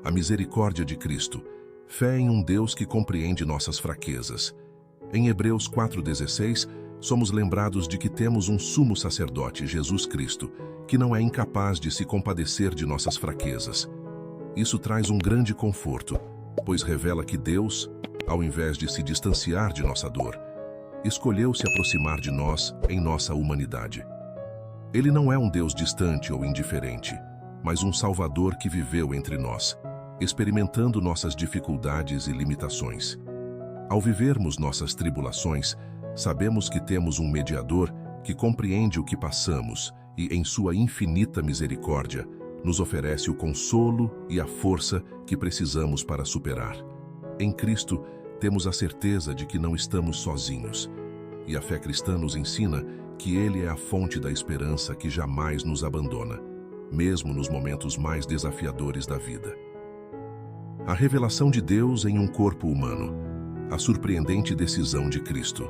a misericórdia de Cristo, fé em um Deus que compreende nossas fraquezas. Em Hebreus 4,16, somos lembrados de que temos um sumo sacerdote, Jesus Cristo, que não é incapaz de se compadecer de nossas fraquezas. Isso traz um grande conforto, pois revela que Deus, ao invés de se distanciar de nossa dor, escolheu se aproximar de nós em nossa humanidade. Ele não é um Deus distante ou indiferente, mas um Salvador que viveu entre nós, experimentando nossas dificuldades e limitações. Ao vivermos nossas tribulações, sabemos que temos um mediador que compreende o que passamos e, em sua infinita misericórdia, nos oferece o consolo e a força que precisamos para superar. Em Cristo, temos a certeza de que não estamos sozinhos, e a fé cristã nos ensina que Ele é a fonte da esperança que jamais nos abandona, mesmo nos momentos mais desafiadores da vida. A revelação de Deus em um corpo humano, a surpreendente decisão de Cristo.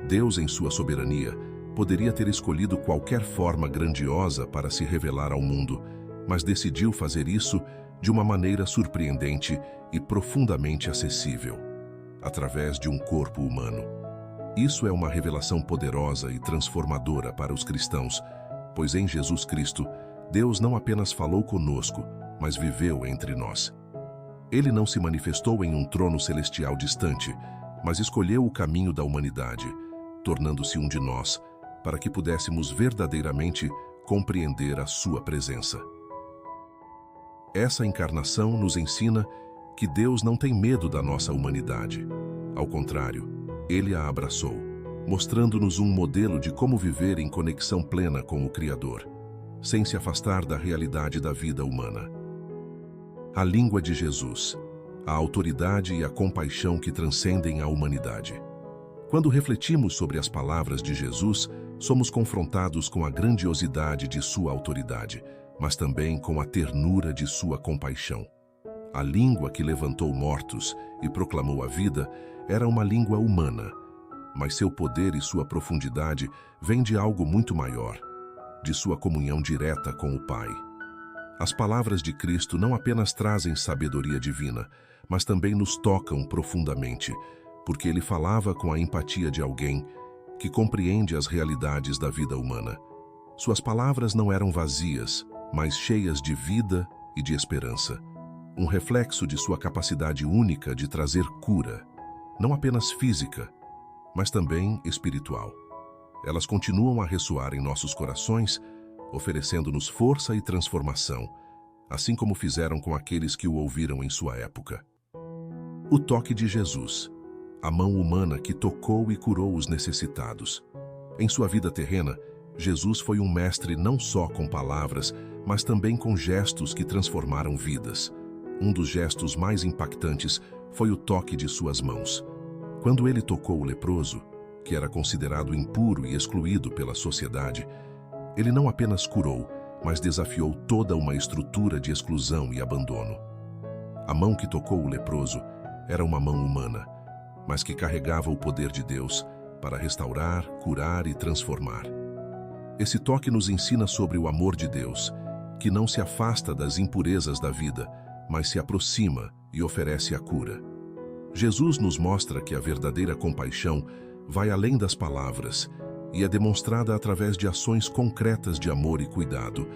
Deus, em sua soberania, poderia ter escolhido qualquer forma grandiosa para se revelar ao mundo, mas decidiu fazer isso de uma maneira surpreendente e profundamente acessível, através de um corpo humano. Isso é uma revelação poderosa e transformadora para os cristãos, pois em Jesus Cristo, Deus não apenas falou conosco, mas viveu entre nós. Ele não se manifestou em um trono celestial distante, mas escolheu o caminho da humanidade, tornando-se um de nós, para que pudéssemos verdadeiramente compreender a sua presença. Essa encarnação nos ensina que Deus não tem medo da nossa humanidade. Ao contrário, Ele a abraçou, mostrando-nos um modelo de como viver em conexão plena com o Criador, sem se afastar da realidade da vida humana. A língua de Jesus, a autoridade e a compaixão que transcendem a humanidade. Quando refletimos sobre as palavras de Jesus, somos confrontados com a grandiosidade de sua autoridade, mas também com a ternura de sua compaixão. A língua que levantou mortos e proclamou a vida era uma língua humana, mas seu poder e sua profundidade vêm de algo muito maior, de sua comunhão direta com o Pai. As palavras de Cristo não apenas trazem sabedoria divina, mas também nos tocam profundamente, porque ele falava com a empatia de alguém que compreende as realidades da vida humana. Suas palavras não eram vazias, mas cheias de vida e de esperança, um reflexo de sua capacidade única de trazer cura, não apenas física, mas também espiritual. Elas continuam a ressoar em nossos corações, oferecendo-nos força e transformação, assim como fizeram com aqueles que o ouviram em sua época. O toque de Jesus, a mão humana que tocou e curou os necessitados. Em sua vida terrena, Jesus foi um mestre não só com palavras, mas também com gestos que transformaram vidas. Um dos gestos mais impactantes foi o toque de suas mãos. Quando ele tocou o leproso, que era considerado impuro e excluído pela sociedade, ele não apenas curou, mas desafiou toda uma estrutura de exclusão e abandono. A mão que tocou o leproso era uma mão humana, mas que carregava o poder de Deus para restaurar, curar e transformar. Esse toque nos ensina sobre o amor de Deus, que não se afasta das impurezas da vida, mas se aproxima e oferece a cura. Jesus nos mostra que a verdadeira compaixão vai além das palavras e é demonstrada através de ações concretas de amor e cuidado,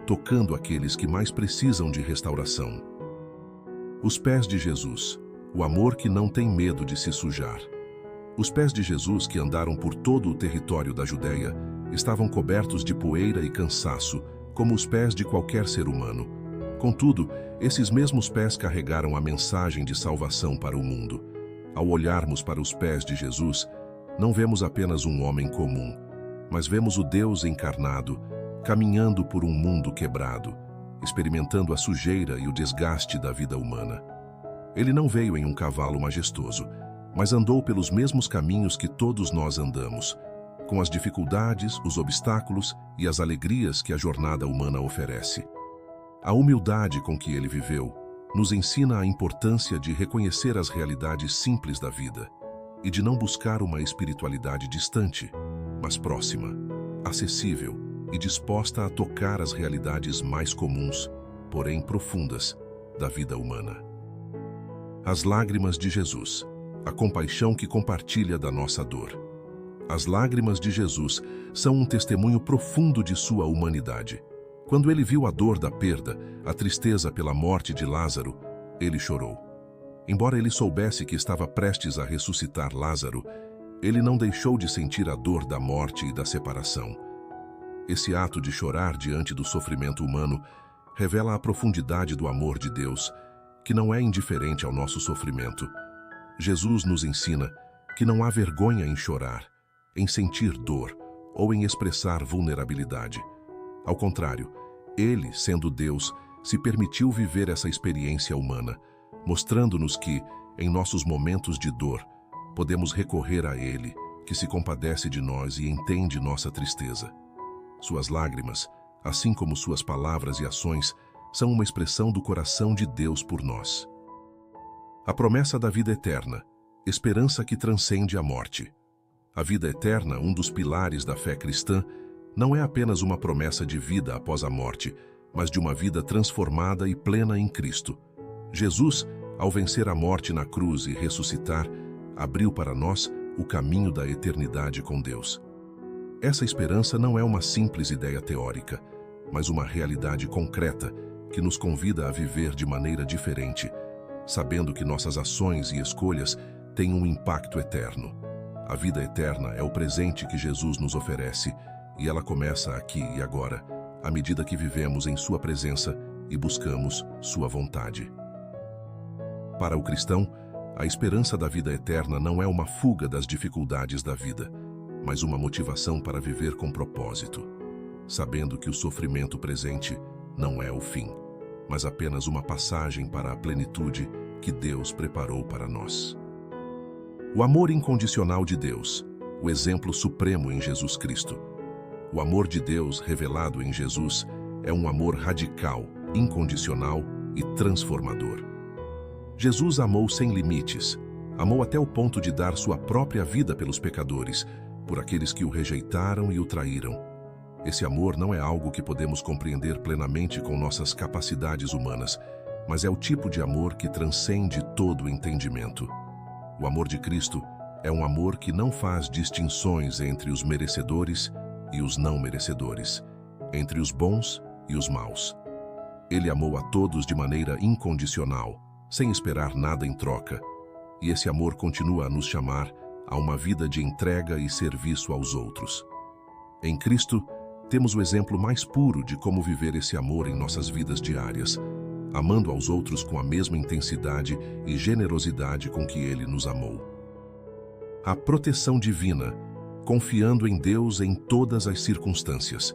tocando aqueles que mais precisam de restauração. Os pés de Jesus, o amor que não tem medo de se sujar. Os pés de Jesus, que andaram por todo o território da Judéia, estavam cobertos de poeira e cansaço, como os pés de qualquer ser humano. Contudo, esses mesmos pés carregaram a mensagem de salvação para o mundo. Ao olharmos para os pés de Jesus, não vemos apenas um homem comum, mas vemos o Deus encarnado, caminhando por um mundo quebrado, experimentando a sujeira e o desgaste da vida humana. Ele não veio em um cavalo majestoso, mas andou pelos mesmos caminhos que todos nós andamos, com as dificuldades, os obstáculos e as alegrias que a jornada humana oferece. A humildade com que ele viveu nos ensina a importância de reconhecer as realidades simples da vida e de não buscar uma espiritualidade distante, mas próxima, acessível e disposta a tocar as realidades mais comuns, porém profundas, da vida humana. As lágrimas de Jesus, a compaixão que compartilha da nossa dor. As lágrimas de Jesus são um testemunho profundo de sua humanidade. Quando ele viu a dor da perda, a tristeza pela morte de Lázaro, ele chorou. Embora ele soubesse que estava prestes a ressuscitar Lázaro, ele não deixou de sentir a dor da morte e da separação. Esse ato de chorar diante do sofrimento humano revela a profundidade do amor de Deus, que não é indiferente ao nosso sofrimento. Jesus nos ensina que não há vergonha em chorar, em sentir dor ou em expressar vulnerabilidade. Ao contrário, ele, sendo Deus, se permitiu viver essa experiência humana, mostrando-nos que, em nossos momentos de dor, podemos recorrer a Ele, que se compadece de nós e entende nossa tristeza. Suas lágrimas, assim como suas palavras e ações, são uma expressão do coração de Deus por nós. A promessa da vida eterna, esperança que transcende a morte. A vida eterna, um dos pilares da fé cristã, não é apenas uma promessa de vida após a morte, mas de uma vida transformada e plena em Cristo. Jesus, ao vencer a morte na cruz e ressuscitar, abriu para nós o caminho da eternidade com Deus. Essa esperança não é uma simples ideia teórica, mas uma realidade concreta que nos convida a viver de maneira diferente, sabendo que nossas ações e escolhas têm um impacto eterno. A vida eterna é o presente que Jesus nos oferece, e ela começa aqui e agora, à medida que vivemos em sua presença e buscamos sua vontade. Para o cristão, a esperança da vida eterna não é uma fuga das dificuldades da vida, mas uma motivação para viver com propósito, sabendo que o sofrimento presente não é o fim, mas apenas uma passagem para a plenitude que Deus preparou para nós. O amor incondicional de Deus, o exemplo supremo em Jesus Cristo. O amor de Deus revelado em Jesus é um amor radical, incondicional e transformador. Jesus amou sem limites, amou até o ponto de dar sua própria vida pelos pecadores, por aqueles que o rejeitaram e o traíram. Esse amor não é algo que podemos compreender plenamente com nossas capacidades humanas, mas é o tipo de amor que transcende todo o entendimento. O amor de Cristo é um amor que não faz distinções entre os merecedores e os não merecedores, entre os bons e os maus. Ele amou a todos de maneira incondicional, sem esperar nada em troca, e esse amor continua a nos chamar a uma vida de entrega e serviço aos outros. Em Cristo, temos o exemplo mais puro de como viver esse amor em nossas vidas diárias, amando aos outros com a mesma intensidade e generosidade com que Ele nos amou. A proteção divina, confiando em Deus em todas as circunstâncias.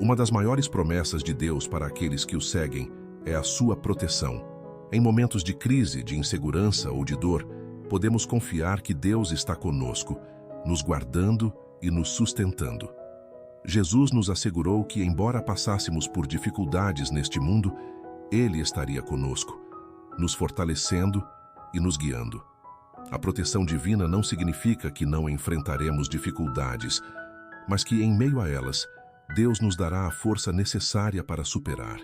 Uma das maiores promessas de Deus para aqueles que o seguem é a sua proteção. Em momentos de crise, de insegurança ou de dor, podemos confiar que Deus está conosco, nos guardando e nos sustentando. Jesus nos assegurou que, embora passássemos por dificuldades neste mundo, Ele estaria conosco, nos fortalecendo e nos guiando. A proteção divina não significa que não enfrentaremos dificuldades, mas que, em meio a elas, Deus nos dará a força necessária para superar.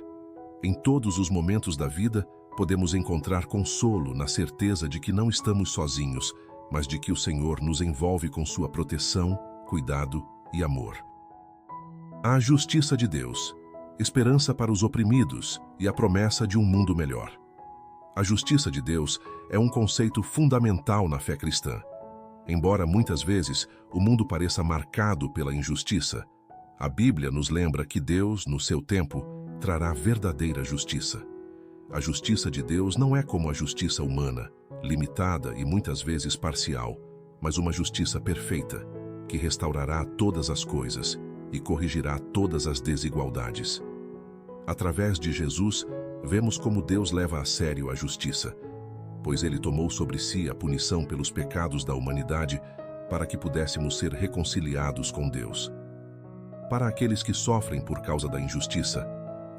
Em todos os momentos da vida, podemos encontrar consolo na certeza de que não estamos sozinhos, mas de que o Senhor nos envolve com sua proteção, cuidado e amor. A justiça de Deus, esperança para os oprimidos e a promessa de um mundo melhor. A justiça de Deus é um conceito fundamental na fé cristã. Embora muitas vezes o mundo pareça marcado pela injustiça, a Bíblia nos lembra que Deus, no seu tempo, trará verdadeira justiça. A justiça de Deus não é como a justiça humana, limitada e muitas vezes parcial, mas uma justiça perfeita, que restaurará todas as coisas e corrigirá todas as desigualdades. Através de Jesus, vemos como Deus leva a sério a justiça, pois Ele tomou sobre si a punição pelos pecados da humanidade para que pudéssemos ser reconciliados com Deus. Para aqueles que sofrem por causa da injustiça,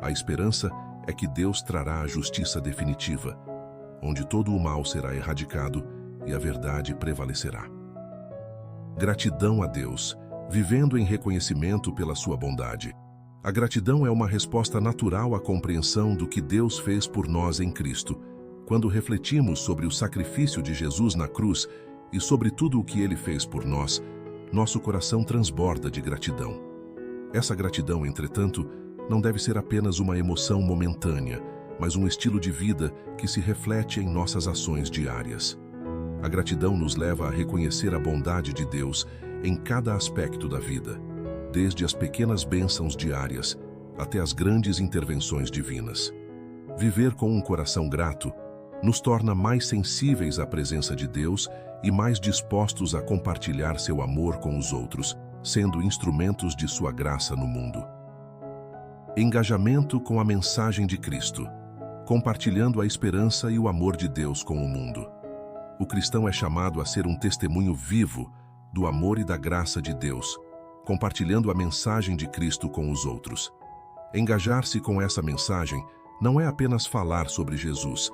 a esperança é que Deus trará a justiça definitiva, onde todo o mal será erradicado e a verdade prevalecerá. Gratidão a Deus, vivendo em reconhecimento pela sua bondade. A gratidão é uma resposta natural à compreensão do que Deus fez por nós em Cristo. Quando refletimos sobre o sacrifício de Jesus na cruz e sobre tudo o que Ele fez por nós, nosso coração transborda de gratidão. Essa gratidão, entretanto, não deve ser apenas uma emoção momentânea, mas um estilo de vida que se reflete em nossas ações diárias. A gratidão nos leva a reconhecer a bondade de Deus em cada aspecto da vida, desde as pequenas bênçãos diárias até as grandes intervenções divinas. Viver com um coração grato nos torna mais sensíveis à presença de Deus e mais dispostos a compartilhar seu amor com os outros, sendo instrumentos de sua graça no mundo. Engajamento com a mensagem de Cristo, compartilhando a esperança e o amor de Deus com o mundo. O cristão é chamado a ser um testemunho vivo do amor e da graça de Deus, compartilhando a mensagem de Cristo com os outros. Engajar-se com essa mensagem não é apenas falar sobre Jesus,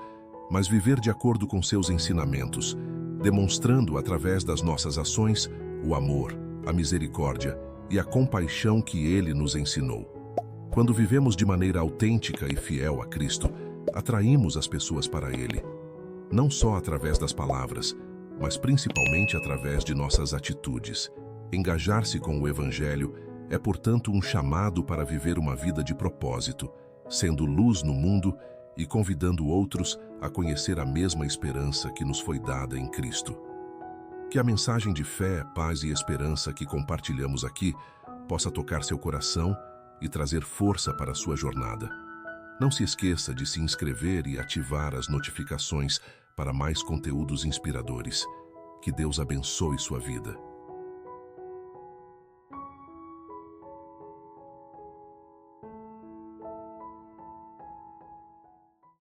mas viver de acordo com seus ensinamentos, demonstrando através das nossas ações o amor, a misericórdia e a compaixão que Ele nos ensinou. Quando vivemos de maneira autêntica e fiel a Cristo, atraímos as pessoas para Ele, não só através das palavras, mas principalmente através de nossas atitudes. Engajar-se com o Evangelho é, portanto, um chamado para viver uma vida de propósito, sendo luz no mundo e convidando outros a conhecer a mesma esperança que nos foi dada em Cristo. Que a mensagem de fé, paz e esperança que compartilhamos aqui possa tocar seu coração e trazer força para a sua jornada. Não se esqueça de se inscrever e ativar as notificações para mais conteúdos inspiradores. Que Deus abençoe sua vida.